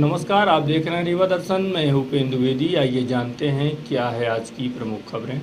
नमस्कार, आप देख रहे हैं रीवा दर्शन। मैं हूं उपेंद्र द्विवेदी। आइए जानते हैं क्या है आज की प्रमुख खबरें।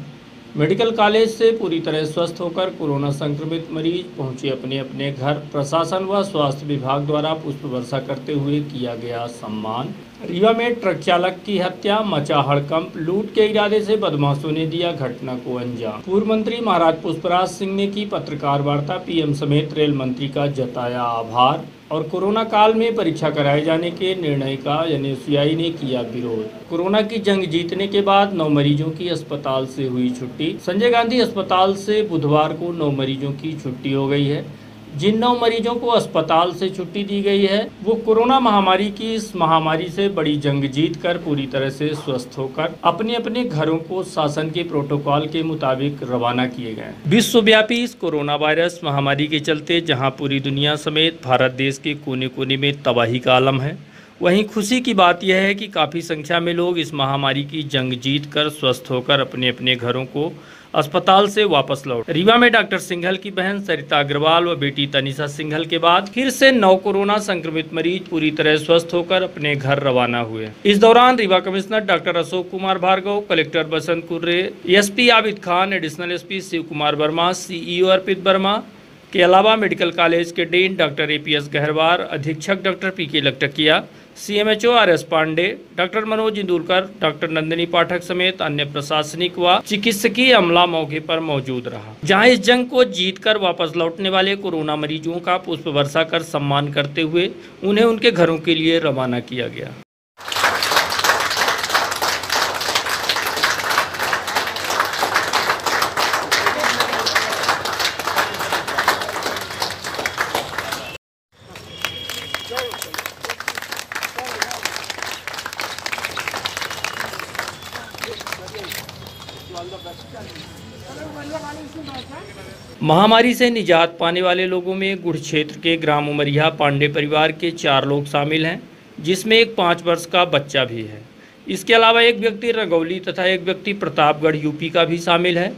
मेडिकल कॉलेज से पूरी तरह स्वस्थ होकर कोरोना संक्रमित मरीज पहुंचे अपने अपने घर। प्रशासन व स्वास्थ्य विभाग द्वारा पुष्प वर्षा करते हुए किया गया सम्मान। रीवा में ट्रक चालक की हत्या, मचा हड़कंप। लूट के इरादे से बदमाशों ने दिया घटना को अंजाम। पूर्व मंत्री महाराज पुष्पराज सिंह ने की पत्रकार वार्ता। पीएम समेत रेल मंत्री का जताया आभार। और कोरोना काल में परीक्षा कराए जाने के निर्णय का एनएसयूआई ने किया विरोध। कोरोना की जंग जीतने के बाद 9 मरीजों की अस्पताल से हुई छुट्टी। संजय गांधी अस्पताल से बुधवार को 9 मरीजों की छुट्टी हो गई है। जिन 9 मरीजों को अस्पताल से छुट्टी दी गई है वो कोरोना महामारी की इस महामारी से बड़ी जंग जीतकर पूरी तरह से स्वस्थ होकर अपने अपने घरों को शासन के प्रोटोकॉल के मुताबिक रवाना किए गए। विश्वव्यापी इस कोरोना वायरस महामारी के चलते जहां पूरी दुनिया समेत भारत देश के कोने कोने में तबाही का आलम है, वहीं खुशी की बात यह है कि काफ़ी संख्या में लोग इस महामारी की जंग जीत कर स्वस्थ होकर अपने अपने घरों को अस्पताल से वापस लौट। रीवा में डॉक्टर सिंघल की बहन सरिता अग्रवाल व बेटी तनिषा सिंघल के बाद फिर से 9 कोरोना संक्रमित मरीज पूरी तरह स्वस्थ होकर अपने घर रवाना हुए। इस दौरान Rewa commissioner doctor Ashok Kumar Bhargav, collector Basant Kurre, SP Abid Khan, additional SP Shiv Kumar Verma, CEO Arpit Verma के अलावा मेडिकल कॉलेज के डीन डॉक्टर एपीएस गहरवार, अधीक्षक doctor PK Laktakia, CMHO RS Pandey, doctor Manoj Indulkar, doctor Nandini Pathak समेत अन्य प्रशासनिक व चिकित्सकीय अमला मौके पर मौजूद रहा। जहां इस जंग को जीतकर वापस लौटने वाले कोरोना मरीजों का पुष्प वर्षा कर सम्मान करते हुए उन्हें उनके घरों के लिए रवाना किया गया। महामारी से निजात पाने वाले लोगों में गुड़ क्षेत्र के ग्राम उमरिया पांडे परिवार के 4 लोग शामिल हैं, जिसमें एक 5 वर्ष का बच्चा भी है। इसके अलावा एक व्यक्ति रगौली तथा एक व्यक्ति प्रतापगढ़ यूपी का भी शामिल है।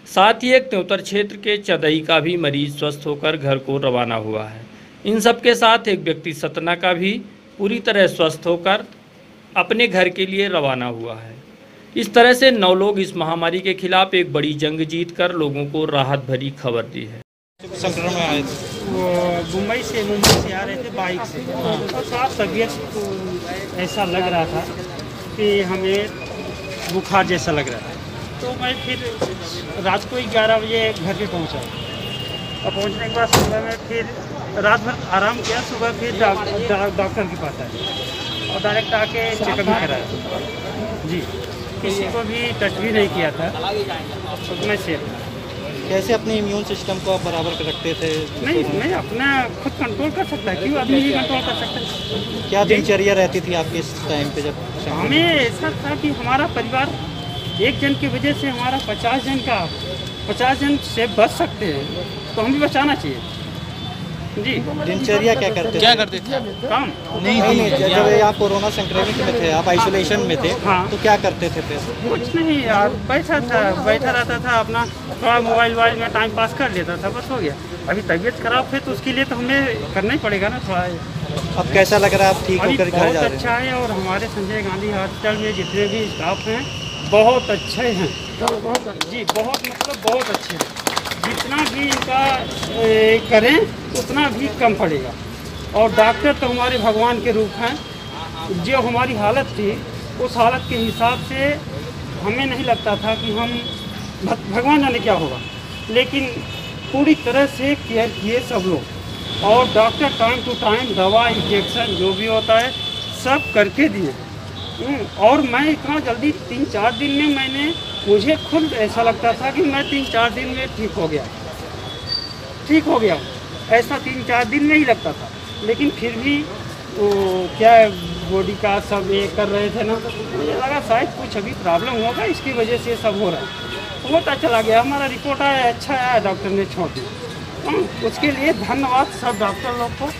साथ ही एक त्योतर क्षेत्र के चदई का भी मरीज स्वस्थ होकर घर को रवाना हुआ है। इन सबके साथ एक व्यक्ति सतना का भी पूरी तरह स्वस्थ होकर अपने घर के लिए रवाना हुआ है। इस तरह से 9 लोग इस महामारी के खिलाफ एक बड़ी जंग जीतकर लोगों को राहत भरी खबर दी है। संक्रमण में आए थे वो मुंबई से आ रहे थे बाइक से, और साफ तबीयत ऐसा लग रहा था कि हमें बुखार जैसा लग रहा था। तो मैं फिर रात को 11 बजे घर पे पहुंचा, और पहुंचने के बाद सुबह में फिर रात भर आराम किया। सुबह फिर डॉक्टर के पास आए और डायरेक्ट आके चेकअप भी कराया जी। किसी को भी टच भी नहीं किया था, तो मैं सेफ था। कैसे अपने इम्यून सिस्टम को आप बराबर कर रखते थे? नहीं, मैं अपना खुद कंट्रोल कर सकता है, क्यों आदमी ही कंट्रोल कर सकता है। क्या दिनचर्या रहती थी आपके इस टाइम पे जब? हमें ऐसा था कि हमारा परिवार एक जन की वजह से हमारा 50 जन से बच सकते हैं, तो हम भी बचाना चाहिए जी। दिनचर्या क्या करते थे? काम नहीं, जब आप कोरोना संक्रमित में थे, आप आइसोलेशन में थे, हाँ। तो क्या करते थे फिर? कुछ नहीं यार, बैठा रहता था, अपना थोड़ा मोबाइल में टाइम पास कर लेता था, बस हो गया। अभी तबीयत खराब है तो उसके लिए तो हमें करना ही पड़ेगा ना थोड़ा। अब कैसा लग रहा है, आप ठीक होकर घर जा रहे हैं? बहुत अच्छा है, और हमारे संजय गांधी हॉस्पिटल में जितने भी स्टाफ हैं बहुत अच्छे हैं जी, बहुत अच्छे हैं। जितना भी इनका करें उतना भी कम पड़ेगा। और डॉक्टर तो हमारे भगवान के रूप हैं। जो हमारी हालत थी, उस हालत के हिसाब से हमें नहीं लगता था कि हम भगवान जाने क्या होगा, लेकिन पूरी तरह से केयर किए सब लोग। और डॉक्टर टाइम टू टाइम दवा, इंजेक्शन जो भी होता है सब करके दिए। और मैं इतना जल्दी 3-4 दिन में मुझे खुद ऐसा लगता था कि मैं 3-4 दिन में ठीक हो गया। ऐसा 3-4 दिन में ही लगता था, लेकिन फिर भी तो क्या बॉडी का सब ये कर रहे थे ना, मुझे लगा शायद कुछ अभी प्रॉब्लम होगा, इसकी वजह से सब हो रहा है। होता चला गया, हमारा रिपोर्ट आया, अच्छा आया, डॉक्टर ने छोड़ दिया। उसके लिए धन्यवाद सब डॉक्टर लोग को,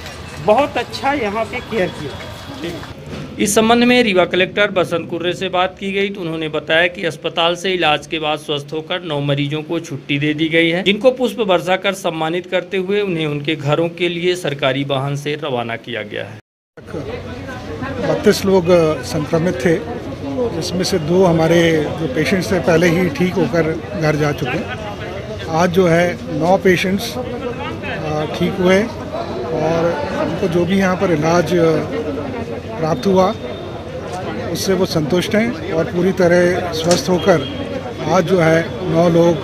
बहुत अच्छा यहाँ पे केयर किया। इस संबंध में रीवा कलेक्टर बसंत कुर्रे से बात की गई तो उन्होंने बताया कि अस्पताल से इलाज के बाद स्वस्थ होकर 9 मरीजों को छुट्टी दे दी गई है, जिनको पुष्प वर्षा कर सम्मानित करते हुए उन्हें उनके घरों के लिए सरकारी वाहन से रवाना किया गया है। 32 लोग संक्रमित थे, जिसमें से 2 हमारे जो पेशेंट्स थे पहले ही ठीक होकर घर जा चुके हैं। आज जो है 9 पेशेंट्स ठीक हुए और उनको जो भी यहाँ पर इलाज प्राप्त हुआ उससे वो संतुष्ट हैं और पूरी तरह स्वस्थ होकर आज जो है 9 लोग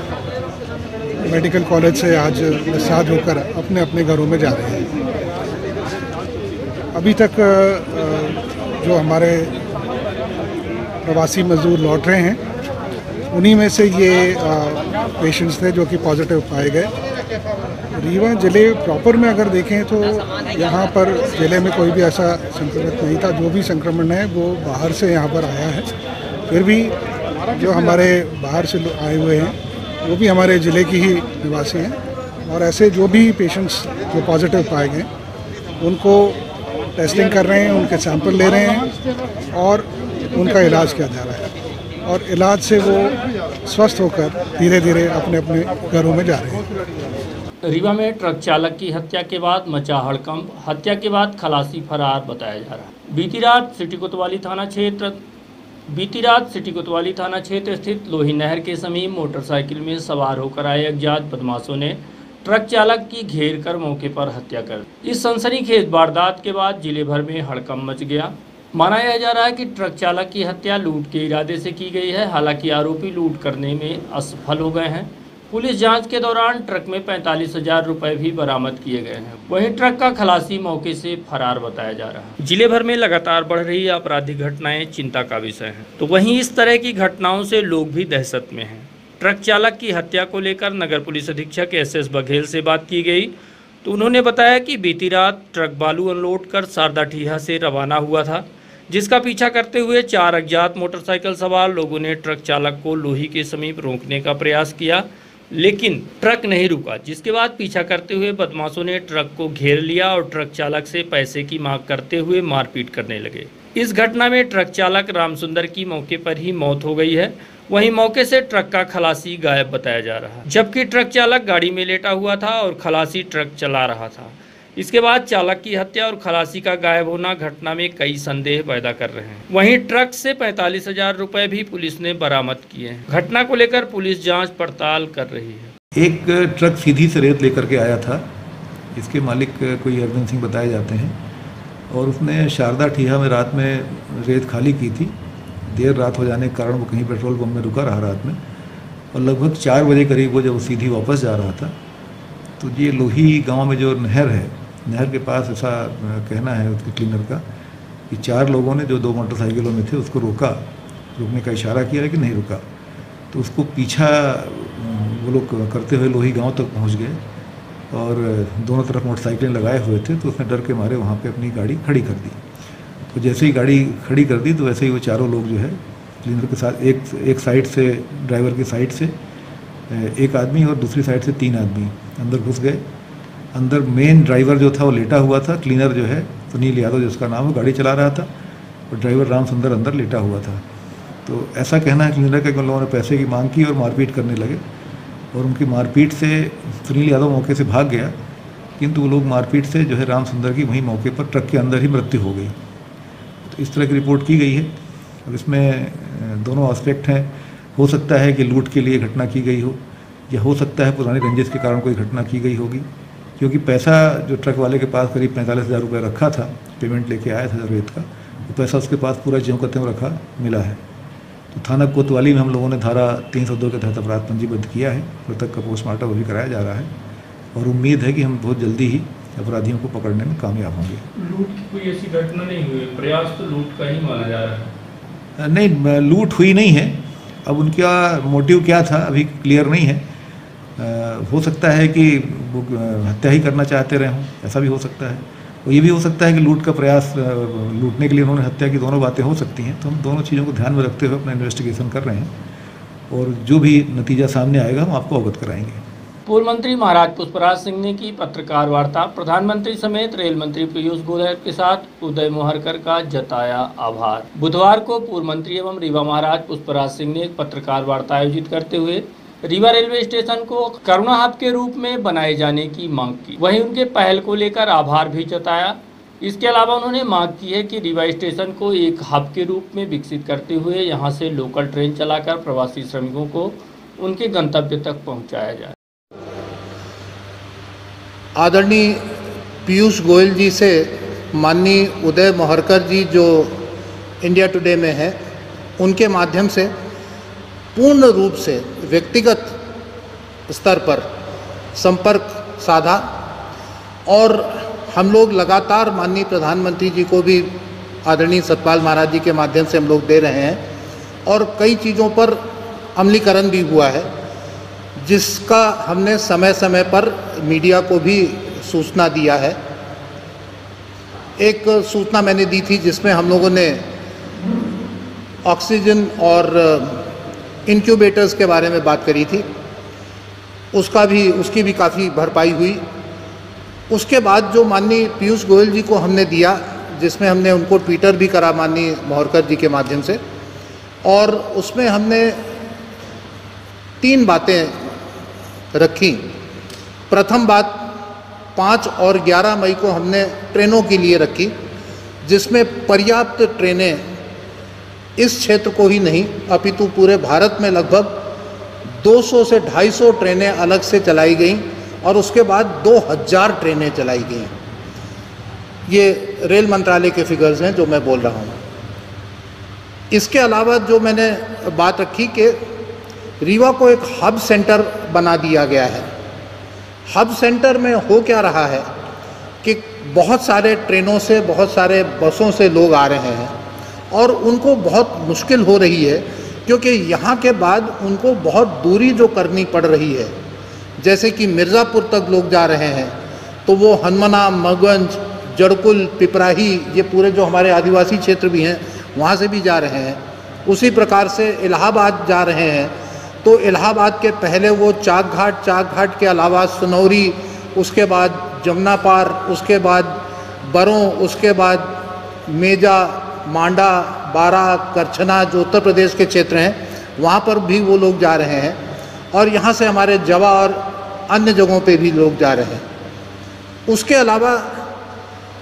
मेडिकल कॉलेज से आज डिस्चार्ज होकर अपने अपने घरों में जा रहे हैं। अभी तक जो हमारे प्रवासी मजदूर लौट रहे हैं उन्हीं में से ये पेशेंट्स थे जो कि पॉजिटिव पाए गए। रीवा ज़िले प्रॉपर में अगर देखें तो यहाँ पर ज़िले में कोई भी ऐसा संक्रमित नहीं था। जो भी संक्रमण है वो बाहर से यहाँ पर आया है। फिर भी जो हमारे बाहर से आए हुए हैं वो भी हमारे ज़िले की ही निवासी हैं और ऐसे जो भी पेशेंट्स जो पॉजिटिव पाए गए उनको टेस्टिंग कर रहे हैं, उनके सैंपल ले रहे हैं और उनका इलाज किया जा रहा है और इलाज से वो स्वस्थ होकर धीरे धीरे अपने अपने घरों में जा रहे हैं। रीवा में ट्रक चालक की हत्या के बाद मचा हड़कंप। हत्या के बाद खलासी फरार बताया जा रहा है। बीती रात सिटी कोतवाली थाना क्षेत्र स्थित लोही नहर के समीप मोटरसाइकिल में सवार होकर आए अज्ञात बदमाशों ने ट्रक चालक की घेर कर मौके पर हत्या कर दी। इस सनसनीखेज वारदात के बाद जिले भर में हड़कंप मच गया। माना यह जा रहा है कि ट्रक चालक की हत्या लूट के इरादे से की गई है। हालांकि आरोपी लूट करने में असफल हो गए हैं। पुलिस जांच के दौरान ट्रक में 45,000 रुपए भी बरामद किए गए हैं। वहीं ट्रक का खलासी मौके से फरार बताया जा रहा है। जिले भर में लगातार बढ़ रही आपराधिक घटनाएं चिंता का विषय हैं, तो वहीं इस तरह की घटनाओं से लोग भी दहशत में हैं। ट्रक चालक की हत्या को लेकर नगर पुलिस अधीक्षक SS बघेल से बात की गई तो उन्होंने बताया कि बीती रात ट्रक बालू अनलोड कर शारदाठीहा से रवाना हुआ था, जिसका पीछा करते हुए 4 अज्ञात मोटरसाइकिल सवार लोगों ने ट्रक चालक को लोही के समीप रोकने का प्रयास किया, लेकिन ट्रक नहीं रुका, जिसके बाद पीछा करते हुए बदमाशों ने ट्रक को घेर लिया और ट्रक चालक से पैसे की मांग करते हुए मारपीट करने लगे। इस घटना में ट्रक चालक रामसुंदर की मौके पर ही मौत हो गई है। वहीं मौके से ट्रक का खलासी गायब बताया जा रहा है, जबकि ट्रक चालक गाड़ी में लेटा हुआ था और खलासी ट्रक चला रहा था। इसके बाद चालक की हत्या और खलासी का गायब होना घटना में कई संदेह पैदा कर रहे हैं। वहीं ट्रक से 45,000 रुपए भी पुलिस ने बरामद किए हैं। घटना को लेकर पुलिस जांच पड़ताल कर रही है। एक ट्रक सीधी से रेत लेकर के आया था। इसके मालिक कोई अरविंद सिंह बताए जाते हैं और उसने शारदाठीहा में रात में रेत खाली की थी। देर रात हो जाने के कारण वो कहीं पेट्रोल पंप में रुका रहा रात में और लगभग 4 बजे करीब वो जब सीधी वापस जा रहा था तो ये लोही गांव में जो नहर है, नहर के पास ऐसा कहना है उसके क्लीनर का कि 4 लोगों ने जो 2 मोटरसाइकिलों में थे उसको रोकने का इशारा किया है कि नहीं रुका, तो उसको पीछा वो लोग करते हुए लोही गांव तक पहुंच गए और दोनों तरफ मोटरसाइकिलें लगाए हुए थे। तो उसने डर के मारे वहां पे अपनी गाड़ी खड़ी कर दी। तो जैसे ही गाड़ी खड़ी कर दी तो वैसे ही वो चारों लोग जो है क्लीनर के साथ एक साइड से, ड्राइवर की साइड से 1 आदमी और दूसरी साइड से 3 आदमी अंदर घुस गए। अंदर मेन ड्राइवर जो था वो लेटा हुआ था। क्लीनर जो है सुनील यादव जिसका नाम है गाड़ी चला रहा था और ड्राइवर रामसुंदर अंदर लेटा हुआ था। तो ऐसा कहना है क्लीनर का कि उन लोगों ने पैसे की मांग की और मारपीट करने लगे और उनकी मारपीट से सुनील यादव मौके से भाग गया, किंतु वो लोग मारपीट से जो है रामसुंदर की वहीं मौके पर ट्रक के अंदर ही मृत्यु हो गई। तो इस तरह की रिपोर्ट की गई है। अब इसमें दोनों एस्पेक्ट हैं। हो सकता है कि लूट के लिए घटना की गई हो या हो सकता है पुरानी रंजिश के कारण कोई घटना की गई होगी, क्योंकि पैसा जो ट्रक वाले के पास करीब 45,000 रुपये रखा था, पेमेंट लेके आया था रेत का, वो पैसा उसके पास पूरा ज्यों का त्यों रखा मिला है। तो थाना कोतवाली में हम लोगों ने धारा 302 के तहत अपराध पंजीबद्ध किया है। मृतक का पोस्टमार्टम अभी कराया जा रहा है और उम्मीद है कि हम बहुत जल्दी ही अपराधियों को पकड़ने में कामयाब होंगे। लूट की कोई ऐसी घटना नहीं हुई, प्रयास तो लूट का ही माना जा रहा है। नहीं, लूट हुई नहीं है। अब उनका मोटिव क्या था अभी क्लियर नहीं है। हो सकता है कि वो हत्या ही करना चाहते रहे हों, ऐसा भी हो सकता है। और ये भी हो सकता है कि लूट का प्रयास, लूटने के लिए उन्होंने हत्या की, दोनों बातें हो सकती हैं। तो हम दोनों चीज़ों को ध्यान में रखते हुए अपना इन्वेस्टिगेशन कर रहे हैं और जो भी नतीजा सामने आएगा हम आपको अवगत कराएंगे। पूर्व मंत्री महाराज पुष्पराज सिंह ने की पत्रकार वार्ता। प्रधानमंत्री समेत रेल मंत्री पीयूष गोयल के साथ उदय मोहरकर का जताया आभार। बुधवार को पूर्व मंत्री एवं रीवा महाराज पुष्पराज सिंह ने एक पत्रकार वार्ता आयोजित करते हुए रीवा रेलवे स्टेशन को करुणा हब के रूप में बनाए जाने की मांग की। वहीं उनके पहल को लेकर आभार भी जताया। इसके अलावा उन्होंने मांग की है कि रीवा स्टेशन को एक हब के रूप में विकसित करते हुए यहां से लोकल ट्रेन चलाकर प्रवासी श्रमिकों को उनके गंतव्य तक पहुंचाया जाए। आदरणीय पीयूष गोयल जी से माननीय उदय मोहरकर जी जो इंडिया टुडे में है, उनके माध्यम से पूर्ण रूप से व्यक्तिगत स्तर पर संपर्क साधा और हम लोग लगातार माननीय प्रधानमंत्री जी को भी आदरणीय सतपाल महाराज जी के माध्यम से हम लोग दे रहे हैं और कई चीज़ों पर अमलीकरण भी हुआ है, जिसका हमने समय समय पर मीडिया को भी सूचना दिया है। एक सूचना मैंने दी थी जिसमें हम लोगों ने ऑक्सीजन और इंक्यूबेटर्स के बारे में बात करी थी, उसकी भी काफ़ी भरपाई हुई। उसके बाद जो माननीय पीयूष गोयल जी को हमने दिया, जिसमें हमने उनको ट्विटर भी करा माननीय मोहरकर जी के माध्यम से, और उसमें हमने 3 बातें रखी। प्रथम बात 5 और 11 मई को हमने ट्रेनों के लिए रखी, जिसमें पर्याप्त ट्रेनें इस क्षेत्र को ही नहीं अपितु पूरे भारत में लगभग 200 से 250 ट्रेनें अलग से चलाई गईं और उसके बाद 2000 ट्रेनें चलाई गईं। ये रेल मंत्रालय के फिगर्स हैं जो मैं बोल रहा हूँ। इसके अलावा जो मैंने बात रखी कि रीवा को एक हब सेंटर बना दिया गया है। हब सेंटर में हो क्या रहा है कि बहुत सारे ट्रेनों से, बहुत सारे बसों से लोग आ रहे हैं और उनको बहुत मुश्किल हो रही है, क्योंकि यहाँ के बाद उनको बहुत दूरी जो करनी पड़ रही है, जैसे कि मिर्ज़ापुर तक लोग जा रहे हैं तो वो हनुमाना, मगंज, जड़कुल, पिपराही, ये पूरे जो हमारे आदिवासी क्षेत्र भी हैं वहाँ से भी जा रहे हैं। उसी प्रकार से इलाहाबाद जा रहे हैं तो इलाहाबाद के पहले वो चाक घाट के अलावा सुनौरी, उसके बाद जमुना पार, उसके बाद बरों, उसके बाद मेजा, मांडा, बारा, करछना जो उत्तर प्रदेश के क्षेत्र हैं वहाँ पर भी वो लोग जा रहे हैं और यहाँ से हमारे जवा और अन्य जगहों पे भी लोग जा रहे हैं। उसके अलावा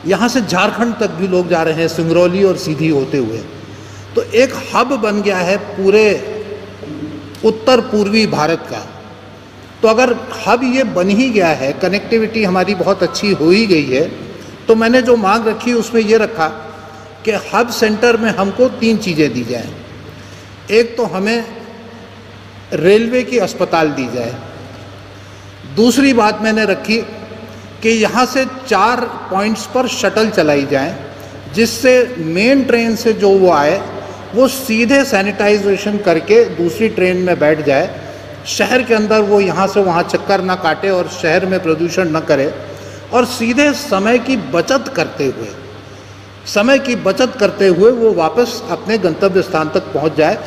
यहाँ से झारखंड तक भी लोग जा रहे हैं, सिंगरौली और सीधी होते हुए। तो एक हब बन गया है पूरे उत्तर पूर्वी भारत का। तो अगर हब ये बन ही गया है, कनेक्टिविटी हमारी बहुत अच्छी हो ही गई है, तो मैंने जो मांग रखी उसमें ये रखा कि हब सेंटर में हमको 3 चीज़ें दी जाएं। एक तो हमें रेलवे की अस्पताल दी जाए। दूसरी बात मैंने रखी कि यहाँ से 4 पॉइंट्स पर शटल चलाई जाए, जिससे मेन ट्रेन से जो वो आए वो सीधे सैनिटाइजेशन करके दूसरी ट्रेन में बैठ जाए, शहर के अंदर वो यहाँ से वहाँ चक्कर ना काटे और शहर में प्रदूषण न करे, और सीधे समय की बचत करते हुए वो वापस अपने गंतव्य स्थान तक पहुँच जाए।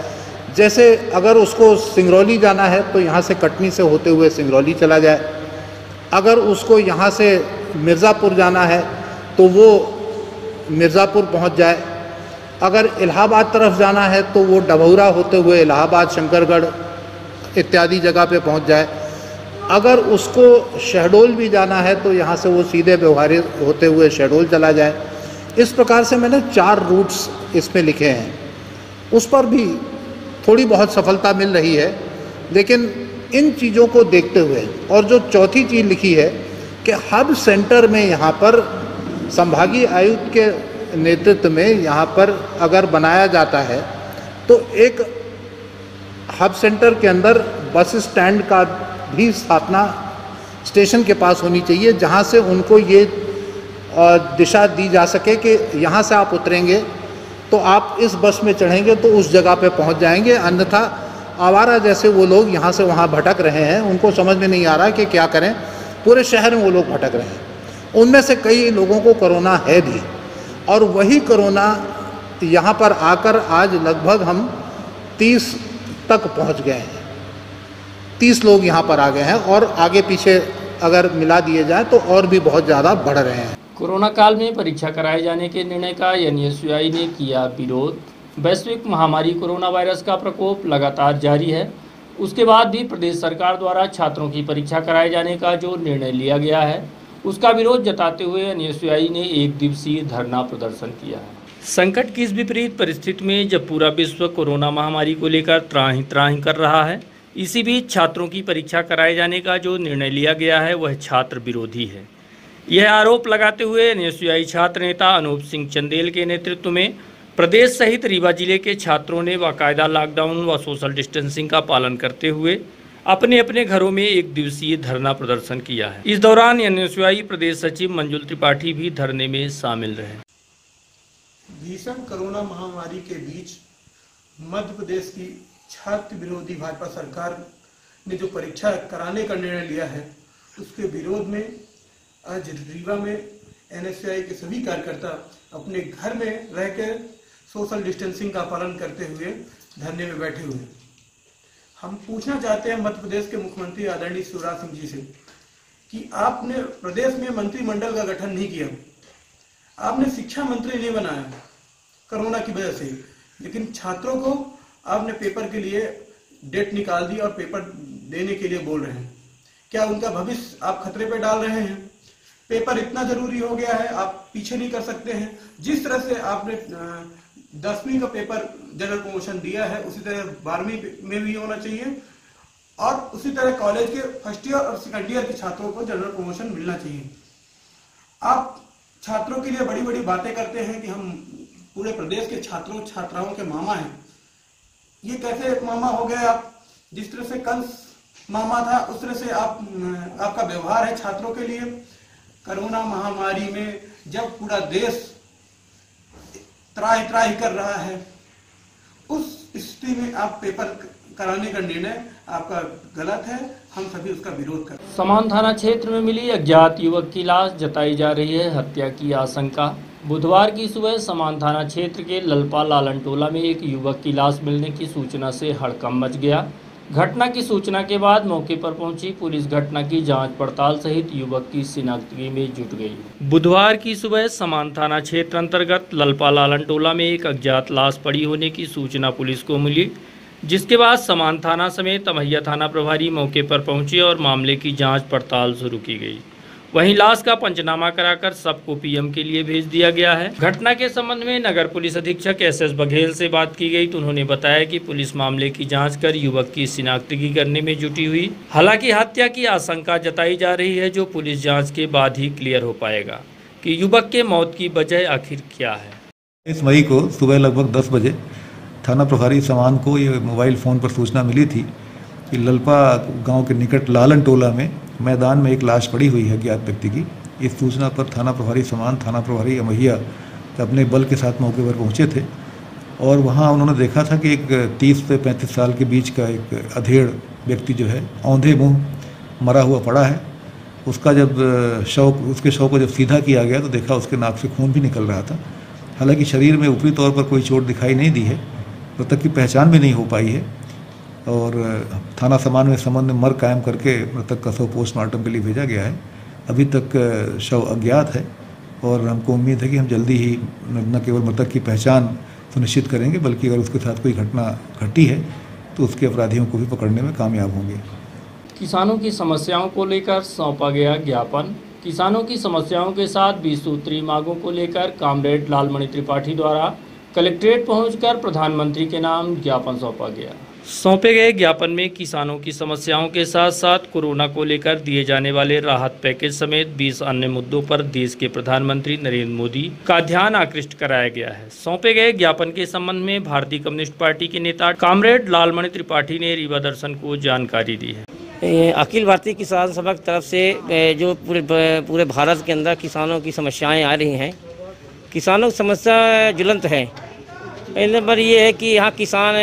जैसे अगर उसको सिंगरौली जाना है तो यहाँ से कटनी से होते हुए सिंगरौली चला जाए, अगर उसको यहाँ से मिर्ज़ापुर जाना है तो वो मिर्ज़ापुर पहुँच जाए, अगर इलाहाबाद तरफ जाना है तो वो डभौरा होते हुए इलाहाबाद, शंकरगढ़ इत्यादि जगह पे पहुँच जाए, अगर उसको शहडोल भी जाना है तो यहाँ से वो सीधे व्यवहारिक होते हुए शहडोल चला जाए। इस प्रकार से मैंने 4 रूट्स इसमें लिखे हैं। उस पर भी थोड़ी बहुत सफलता मिल रही है, लेकिन इन चीज़ों को देखते हुए, और जो चौथी चीज़ लिखी है कि हब सेंटर में यहाँ पर संभागीय आयुक्त के नेतृत्व में यहाँ पर अगर बनाया जाता है तो एक हब सेंटर के अंदर बस स्टैंड का भी स्थापना स्टेशन के पास होनी चाहिए, जहाँ से उनको ये दिशा दी जा सके कि यहाँ से आप उतरेंगे तो आप इस बस में चढ़ेंगे तो उस जगह पे पहुँच जाएंगे, अन्यथा आवारा जैसे वो लोग यहाँ से वहाँ भटक रहे हैं, उनको समझ में नहीं आ रहा कि क्या करें, पूरे शहर में वो लोग भटक रहे हैं। उनमें से कई लोगों को कोरोना है भी, और वही कोरोना यहाँ पर आकर आज लगभग हम 30 तक पहुँच गए हैं। 30 लोग यहाँ पर आ गए हैं और आगे पीछे अगर मिला दिए जाए तो और भी बहुत ज़्यादा बढ़ रहे हैं। कोरोना काल में परीक्षा कराए जाने के निर्णय का एनएसयूआई ने किया विरोध। वैश्विक महामारी कोरोना वायरस का प्रकोप लगातार जारी है, उसके बाद भी प्रदेश सरकार द्वारा छात्रों की परीक्षा कराए जाने का जो निर्णय लिया गया है उसका विरोध जताते हुए एनएसयूआई ने एक दिवसीय धरना प्रदर्शन किया है। संकट की इस विपरीत परिस्थिति में जब पूरा विश्व कोरोना महामारी को लेकर त्राहि त्राहि कर रहा है, इसी बीच छात्रों की परीक्षा कराए जाने का जो निर्णय लिया गया है वह छात्र विरोधी है। यह आरोप लगाते हुए एनएसयूआई छात्र नेता अनूप सिंह चंदेल के नेतृत्व में प्रदेश सहित रीवा जिले के छात्रों ने बाकायदा लॉकडाउन व सोशल डिस्टेंसिंग का पालन करते हुए अपने अपने घरों में एक दिवसीय धरना प्रदर्शन किया है। इस दौरान एनएसयूआई प्रदेश सचिव मंजुल त्रिपाठी भी धरने में शामिल रहे। भीषण कोरोना महामारी के बीच मध्य प्रदेश की छात्र विरोधी भाजपा सरकार ने जो परीक्षा कराने का निर्णय लिया है, उसके विरोध में आज रीवा में एनएसयूआई के सभी कार्यकर्ता अपने घर में रहकर सोशल डिस्टेंसिंग का पालन करते हुए धरने में बैठे हुए हैं। हम पूछना चाहते हैं मध्य प्रदेश के मुख्यमंत्री आदरणीय शिवराज सिंह जी से कि आपने प्रदेश में मंत्रिमंडल का गठन नहीं किया, आपने शिक्षा मंत्री नहीं बनाया कोरोना की वजह से, लेकिन छात्रों को आपने पेपर के लिए डेट निकाल दी और पेपर देने के लिए बोल रहे हैं। क्या उनका भविष्य आप खतरे पे डाल रहे हैं? पेपर इतना जरूरी हो गया है, आप पीछे नहीं कर सकते हैं। जिस तरह से आपने 10वीं का पेपर जनरल प्रमोशन दिया है, उसी तरह 12वीं में भी होना चाहिए और उसी तरह कॉलेज के फर्स्ट ईयर और सेकंड ईयर के छात्रों को जनरल प्रमोशन मिलना चाहिए। आप छात्रों के लिए बड़ी बड़ी बातें करते हैं कि हम पूरे प्रदेश के छात्रों छात्राओं के मामा हैं। ये कैसे मामा हो गए आप? जिस तरह से कंस मामा था, उस तरह से आपका व्यवहार है छात्रों के लिए। कोरोना महामारी में जब पूरा देश त्राहि त्राहि कर रहा है, उस स्थिति में आप पेपर कराने का निर्णय आपका गलत है। हम सभी उसका विरोध करते हैं। समान थाना क्षेत्र में मिली अज्ञात युवक की लाश, जताई जा रही है हत्या की आशंका। बुधवार की सुबह समान थाना क्षेत्र के ललपा लालन टोला में एक युवक की लाश मिलने की सूचना से हड़कंप मच गया। घटना की सूचना के बाद मौके पर पहुंची पुलिस घटना की जांच पड़ताल सहित युवक की शिनाख्ती में जुट गई। बुधवार की सुबह समान थाना क्षेत्र अंतर्गत ललपा लालन टोला में एक अज्ञात लाश पड़ी होने की सूचना पुलिस को मिली, जिसके बाद समान थाना समेत अमैया थाना प्रभारी मौके पर पहुंचे और मामले की जांच पड़ताल शुरू की गई। वहीं लाश का पंचनामा कराकर शव को पीएम के लिए भेज दिया गया है। घटना के संबंध में नगर पुलिस अधीक्षक एसएस बघेल से बात की गई तो उन्होंने बताया कि पुलिस मामले की जांच कर युवक की शिनाख्ती करने में जुटी हुई। हालांकि हत्या की आशंका जताई जा रही है, जो पुलिस जांच के बाद ही क्लियर हो पाएगा कि युवक के मौत की वजह आखिर क्या है। 23 मई को सुबह लगभग 10 बजे थाना प्रभारी समान को ये मोबाइल फ़ोन पर सूचना मिली थी कि ललपा गांव के निकट लालन टोला में मैदान में एक लाश पड़ी हुई है अज्ञात व्यक्ति की। इस सूचना पर थाना प्रभारी समान, थाना प्रभारी अमैया अपने बल के साथ मौके पर पहुंचे थे और वहां उन्होंने देखा था कि एक 30 से 35 साल के बीच का एक अधेड़ व्यक्ति जो है औंधे मुँह मरा हुआ पड़ा है। उसका जब उसके शव को जब सीधा किया गया तो देखा उसके नाक से खून भी निकल रहा था। हालांकि शरीर में ऊपरी तौर पर कोई चोट दिखाई नहीं दी है, मृतक की पहचान भी नहीं हो पाई है और थाना समान में संबंध में मर्ग कायम करके मृतक का शव पोस्टमार्टम के लिए भेजा गया है। अभी तक शव अज्ञात है और हमको उम्मीद है कि हम जल्दी ही न केवल मृतक की पहचान सुनिश्चित करेंगे बल्कि अगर उसके साथ कोई घटना घटी है तो उसके अपराधियों को भी पकड़ने में कामयाब होंगे। किसानों की समस्याओं को लेकर सौंपा गया ज्ञापन। किसानों की समस्याओं के साथ 20 सूत्री मांगों को लेकर कॉमरेड लालमणि त्रिपाठी द्वारा कलेक्ट्रेट पहुंचकर प्रधानमंत्री के नाम ज्ञापन सौंपा गया। सौंपे गए ज्ञापन में किसानों की समस्याओं के साथ साथ कोरोना को लेकर दिए जाने वाले राहत पैकेज समेत 20 अन्य मुद्दों पर देश के प्रधानमंत्री नरेंद्र मोदी का ध्यान आकृष्ट कराया गया है। सौंपे गए ज्ञापन के संबंध में भारतीय कम्युनिस्ट पार्टी के नेता कॉमरेड लालमणि त्रिपाठी ने रीवा दर्शन को जानकारी दी है। अखिल भारतीय किसान सभा की तरफ से जो पूरे भारत के अंदर किसानों की समस्याएँ आ रही हैं, किसानों की समस्या ज्वलंत है। नंबर ये है कि यहाँ किसान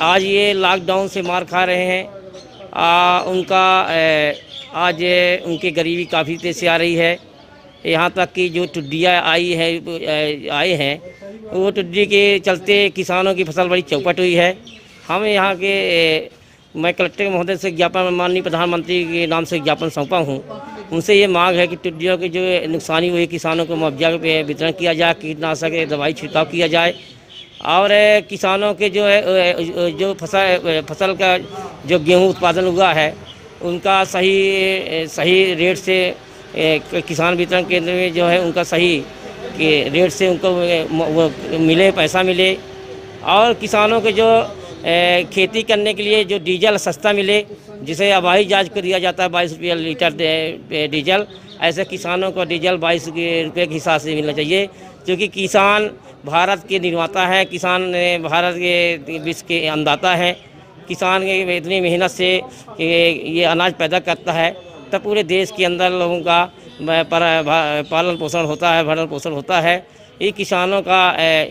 आज ये लॉकडाउन से मार खा रहे हैं। उनका आज उनकी गरीबी काफ़ी तेज से आ रही है। यहाँ तक कि जो टिड्डियाँ आए हैं वो टिड्डी के चलते किसानों की फसल बड़ी चौपट हुई है। हम यहाँ के मैं कलेक्टर महोदय से ज्ञापन माननीय प्रधानमंत्री के नाम से ज्ञापन सौंपा हूँ। उनसे ये मांग है कि टिड्डियों की जो नुकसानी हुई किसानों को मुआवजा पे वितरण किया जाए, कीटनाशक दवाई छिड़काव किया जाए और किसानों के जो है जो फसल का जो गेहूँ उत्पादन हुआ है उनका सही रेट से किसान वितरण केंद्र में जो है उनका सही रेट से उनको वो मिले, पैसा मिले, और किसानों के जो खेती करने के लिए जो डीजल सस्ता मिले, जिसे हवाई जहाज को दिया जाता है 22 रुपये लीटर डीजल, ऐसे किसानों को डीजल 22 रुपये के हिसाब से मिलना चाहिए, क्योंकि किसान भारत के निर्माता है, किसान भारत के विश्व के अन्नदाता है। किसान के इतनी मेहनत से ये अनाज पैदा करता है, तब पूरे देश के अंदर लोगों का पालन पोषण होता है, भरण पोषण होता है। ये किसानों का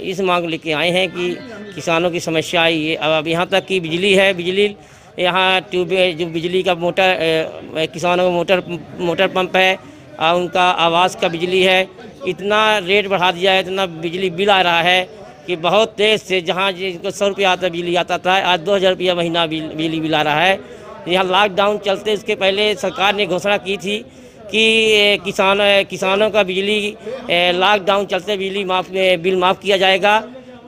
इस मांग लेके आए हैं कि किसानों की समस्या ये अब यहाँ तक कि बिजली है, बिजली यहाँ ट्यूबवेल जो बिजली का मोटर, किसानों का मोटर पंप है, उनका आवास का बिजली है, इतना रेट बढ़ा दिया है, इतना बिजली बिल आ रहा है कि बहुत तेज़ से, जहाँ जिनको 100 रुपया आता बिजली आता था, आज 2000 रुपया महीना बिजली बिल आ रहा है। यहाँ लॉकडाउन चलते उसके पहले सरकार ने घोषणा की थी कि किसानों का बिजली लॉकडाउन चलते बिल माफ़ किया जाएगा,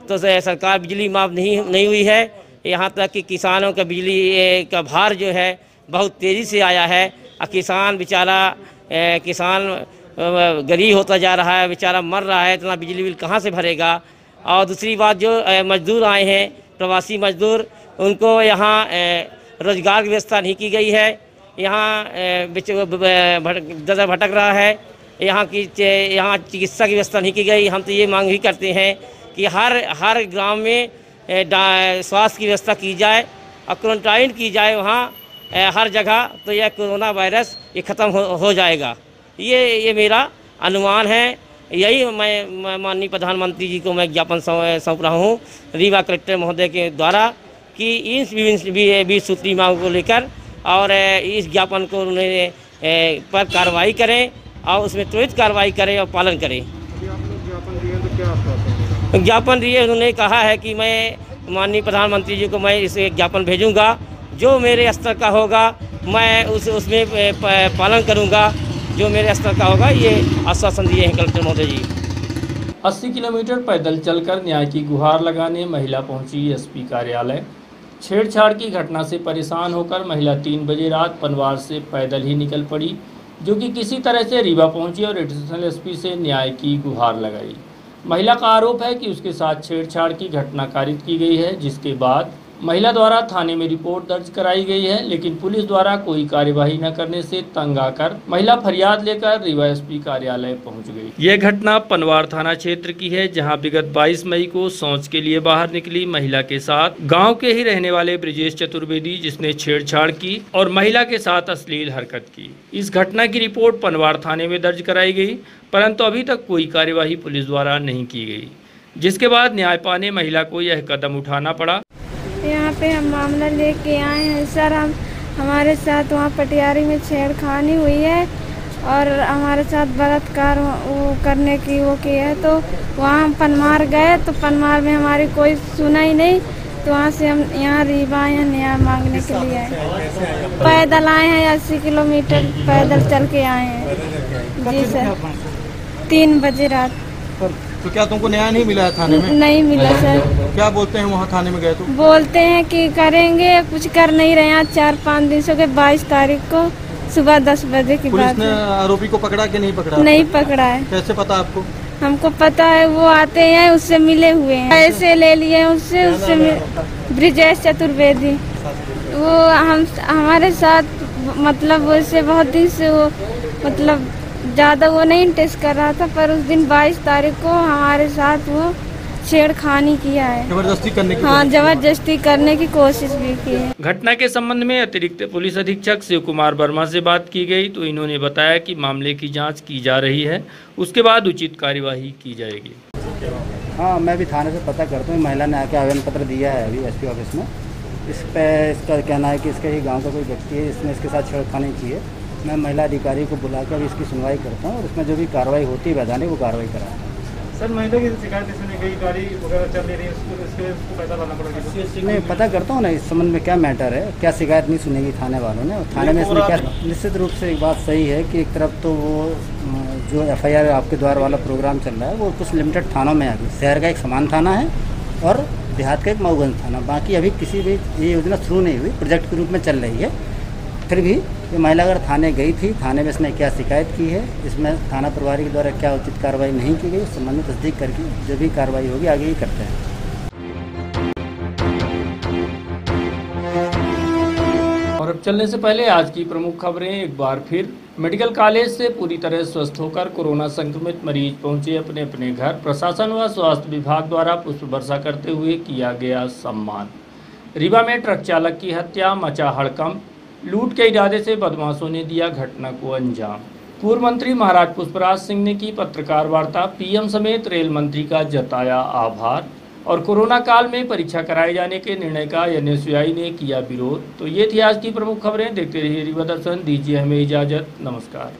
तो सरकार बिजली माफ़ नहीं हुई है। यहाँ तक कि किसानों का बिजली का भार जो है बहुत तेज़ी से आया है, और किसान बेचारा गरीब होता जा रहा है, बेचारा मर रहा है, इतना बिजली बिल कहाँ से भरेगा। और दूसरी बात, जो मजदूर आए हैं, प्रवासी मजदूर, उनको यहाँ रोजगार की व्यवस्था नहीं की गई है, यहाँ भटक रहा है, यहाँ चिकित्सा की व्यवस्था नहीं की गई। हम तो ये मांग भी करते हैं कि हर गांव में स्वास्थ्य की व्यवस्था की जाए और क्वारंटाइन की जाए वहाँ हर जगह, तो यह कोरोना वायरस ये ख़त्म हो जाएगा। ये मेरा अनुमान है। यही मैं माननीय प्रधानमंत्री जी को मैं ज्ञापन सौंप रहा हूँ रीवा कलेक्टर महोदय के द्वारा कि इन 20 सूत्री मांग को लेकर, और इस ज्ञापन को उन्हें पर कार्रवाई करें और उसमें त्वरित कार्रवाई करें और पालन करें। ज्ञापन दिए, उन्होंने कहा है कि मैं माननीय प्रधानमंत्री जी को मैं इसे ज्ञापन भेजूंगा, जो मेरे स्तर का होगा मैं उसमें पालन करूंगा, जो मेरे स्तर का होगा, ये आश्वासन दिए हैं कलेक्टर महोदय जी। 80 किलोमीटर पैदल चलकर न्याय की गुहार लगाने महिला पहुंची एसपी कार्यालय। छेड़छाड़ की घटना से परेशान होकर महिला 3 बजे रात पनवार से पैदल ही निकल पड़ी, जो कि किसी तरह से रीवा पहुंची और एडिशनल एसपी से न्याय की गुहार लगाई। महिला का आरोप है कि उसके साथ छेड़छाड़ की घटना कारित की गई है, जिसके बाद महिला द्वारा थाने में रिपोर्ट दर्ज कराई गई है, लेकिन पुलिस द्वारा कोई कार्यवाही न करने से तंग आकर महिला फरियाद लेकर रीवा एसपी कार्यालय पहुंच गई। यह घटना पनवार थाना क्षेत्र की है, जहां विगत 22 मई को शौच के लिए बाहर निकली महिला के साथ गांव के ही रहने वाले ब्रिजेश चतुर्वेदी, जिसने छेड़छाड़ की और महिला के साथ अश्लील हरकत की। इस घटना की रिपोर्ट पनवार थाने में दर्ज कराई गई, परंतु अभी तक कोई कार्यवाही पुलिस द्वारा नहीं की गई, जिसके बाद न्याय पाने महिला को यह कदम उठाना पड़ा। यहाँ पे हम मामला लेके आए हैं सर। हमारे साथ वहाँ पटियारी में छेड़खानी हुई है और हमारे साथ बलात्कार वो करने की वो की है, तो वहाँ हम पनवार गए, तो पनवार में हमारी कोई सुना ही नहीं, तो वहाँ से हम यहाँ रीवा आए हैं न्याय मांगने के लिए आए। पैदल आए हैं, 80 किलोमीटर पैदल चल के आए हैं। जी सर, 3 बजे रात। तो क्या तुमको न्याय नहीं मिला है थाने में? नहीं मिला सर। क्या बोलते हैं वहाँ थाने में गए तो? बोलते हैं कि करेंगे, कुछ कर नहीं रहे हैं। 4-5 दिन से 22 तारीख को सुबह 10 बजे की बात है। पुलिस ने आरोपी को पकड़ा कि नहीं पकड़ा? नहीं पकड़ा है। कैसे पता आपको? हमको पता है, वो आते हैं, उससे मिले हुए हैं, पैसे ले लिए उससे ब्रिजेश चतुर्वेदी। वो हमारे साथ मतलब उससे बहुत दिन से वो मतलब ज़्यादा वो नहीं टेस्ट कर रहा था, पर उस दिन 22 तारीख को हमारे साथ वो छेड़खानी किया है, जबरदस्ती करने की। हाँ, जबरदस्ती करने की कोशिश भी की है। घटना के संबंध में अतिरिक्त पुलिस अधीक्षक शिव कुमार वर्मा से बात की गई, तो इन्होंने बताया कि मामले की जांच की जा रही है, उसके बाद उचित कार्यवाही की जाएगी। हाँ, मैं भी थाने से पता करता हूँ। महिला ने आके आवेदन पत्र दिया है अभी एसपी ऑफिस में। इस पर इसका कहना है कि इसके ही गाँव का कोई व्यक्ति है, इसने इसके साथ छेड़खानी की है। मैं महिला अधिकारी को बुलाकर इसकी सुनवाई करता हूँ और उसमें जो भी कार्रवाई होती है वैधानिक वो कार्रवाई कराएं। सर, महिला की शिकायत इसमें कई गाड़ी वगैरह चल नहीं रही है, उसको पैसा लाना पड़ेगा। मैं पता करता हूँ ना इस संबंध में क्या मैटर है, क्या शिकायत नहीं सुनेगी थाने वालों ने, और थाने में इसमें क्या। निश्चित रूप से एक बात सही है कि एक तरफ तो वो जो FIR आपके द्वार वाला प्रोग्राम चल रहा है वो कुछ लिमिटेड थानों में आ गई। शहर का एक समान थाना है और देहात का एक मऊगंज थाना, बाकी अभी किसी भी ये योजना शुरू नहीं हुई, प्रोजेक्ट के रूप में चल रही है। फिर भी ये महिला अगर थाने गई थी, थाने में इसने क्या शिकायत की है, इसमें थाना प्रभारी के द्वारा क्या उचित कार्रवाई नहीं की गई, उस संबंध में तस्दीक करके जो भी कार्रवाई होगी आगे ही करते हैं। और अब चलने से पहले आज की प्रमुख खबरें एक बार फिर। मेडिकल कॉलेज से पूरी तरह स्वस्थ होकर कोरोना संक्रमित मरीज पहुंचे अपने अपने घर। प्रशासन व स्वास्थ्य विभाग द्वारा पुष्प वर्षा करते हुए किया गया सम्मान। रीवा में ट्रक चालक की हत्या, मचा हड़कंप। लूट के इरादे से बदमाशों ने दिया घटना को अंजाम। पूर्व मंत्री महाराज पुष्पराज सिंह ने की पत्रकार वार्ता। पीएम समेत रेल मंत्री का जताया आभार। और कोरोना काल में परीक्षा कराए जाने के निर्णय का एनएसयूआई ने किया विरोध। तो ये थी आज की प्रमुख खबरें। देखते रहिए रीवा दर्शन। दीजिए हमें इजाज़त। नमस्कार।